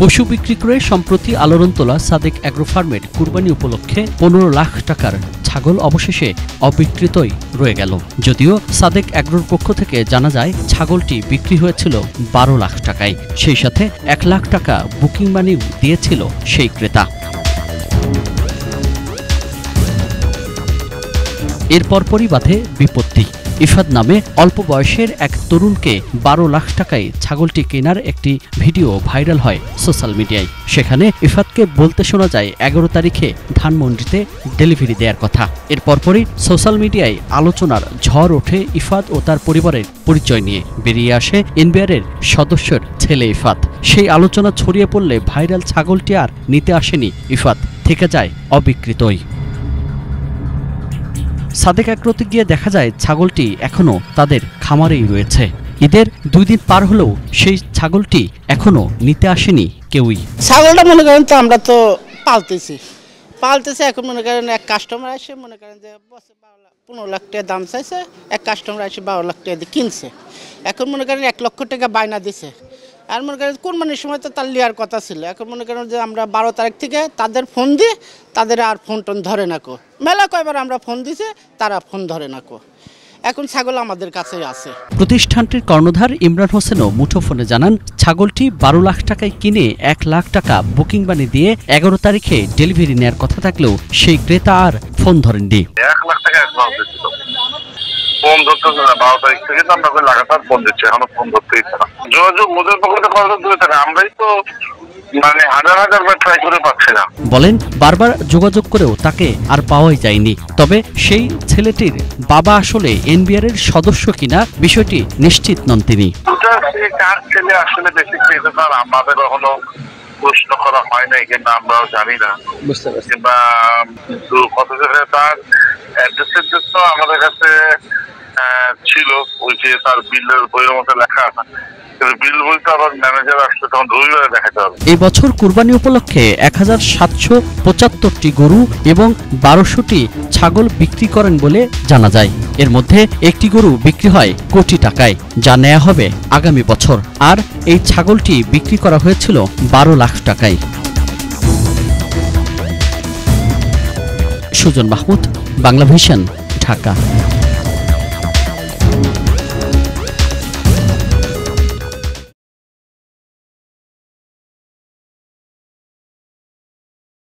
পশু বিক্রি করে সম্প্রতি আলোড়ন তোলা সাদেক অ্যাগ্রো ফার্মের কুরবানি উপলক্ষে 15 লাখ টাকার ছাগল অবশেষে অবিক্রিতই রয়ে গেল। যদিও সাদেক অ্যাগ্রোর পক্ষ থেকে জানা যায় ছাগলটি বিক্রি হয়েছিল 12 লাখ টাকায়, সেই সাথে 1 লাখ টাকা বুকিং মানিও দিয়েছিল সেই ক্রেতা। এর পরপরই বাধে বিপত্তি। ইফাদ নামে অল্প বয়সের এক তরুণকে 12 লাখ টাকায় ছাগলটি কেনার একটি ভিডিও ভাইরাল হয় সোশ্যাল মিডিয়ায়। সেখানে ইফাদকে বলতে শোনা যায় 11 তারিখে ধানমন্ডিতে ডেলিভারি দেওয়ার কথা। এর পরপরই সোশ্যাল মিডিয়ায় আলোচনার ঝড় ওঠে ইফাদ ও তার পরিবারের পরিচয় নিয়ে। বেরিয়ে আসে এনবিআরের সদস্যের ছেলে ইফাদ। সেই আলোচনা ছড়িয়ে পড়লে ভাইরাল ছাগলটি আর নিতে আসেনি ইফাদ, থেকে যায় অবিক্রিতই। সাদেক অ্যাগ্রোতে গিয়ে দেখা যায় ছাগলটি এখনো তাদের খামারেই রয়েছে। ঈদের 2 দিন পার হলেও সেই ছাগলটি এখনো নিতে আসেনি কেউই। ছাগলটা মনে করেন তো আমরা তো পালতেছি এখন মনে করেন এক কাস্টমার আসে মনে করেন যে 15 লাখ টাকা দাম চাইছে, এক কাস্টমার আসে 12 লাখ টাকা দিয়ে কিনছে। এখন মনে করেন 1 লক্ষ টাকা বায়না দিছে। আর মনে করেন কোরবানির সময় তো তার লিয়ার কথা ছিল। এখন মনে করেন যে আমরা 12 তারিখ থেকে তাদের ফোন দিই, তাদের আর ফোন টোন ধরে না কো। মেলা কয়বার আমরা ফোন দিছে, তারা ফোন ধরে না কো। এখন ছাগল আমাদের কাছেই আছে। প্রতিষ্ঠানটির কর্ণধার ইমরান হোসেনও মুঠোফোনে জানান, ছাগলটি 12 লাখ টাকায় কিনে 1 লাখ টাকা বুকিং মানি দিয়ে 11 তারিখে ডেলিভারি নেওয়ার কথা থাকলেও সেই ক্রেতা আর ফোন ধরেননি। 1 লাখ টাকা অ্যাডভান্স দিছিল, ফোন ধরতেছে না। 12 তারিখ থেকে তো আমরা লাগাতার ফোন দিচ্ছি, এখনো ফোন ধরতেই না। যোগাযোগ ওদের পক্ষে করা দূরে থাকে, আমরাই তো মানে হাজার বার ট্রাই করে পাচ্ছি না। বলেন কারবার যোগাযোগ করেও তাকে আর পাওয়াই যায়নি। তবে সেই ছেলেটির বাবা আসলে এনবিআর এর সদস্য কিনা বিষয়টি নিশ্চিত নন তিনি। কার ছেলে আসলে বেসিক্যালি এটা তার আমাদের কখনো প্রশ্ন করা হয় নাই, কিংবা আমরাও জানি না, বুঝতে পারছি। কিংবা কত তার অ্যাড্রেসের জন্য আমাদের কাছে ছিল, ওই যে তার বিলের বইয়ের মধ্যে লেখা আছে। এই বছর কুরবানি উপলক্ষে 1775টি গরু এবং 1200টি ছাগল বিক্রি করেন বলে জানা যায়। এর মধ্যে একটি গরু বিক্রি হয় কোটি টাকায়, যা নেওয়া হবে আগামী বছর। আর এই ছাগলটি বিক্রি করা হয়েছিল 12 লাখ টাকায়। সুজন মাহমুদ, বাংলা ভিশন, ঢাকা।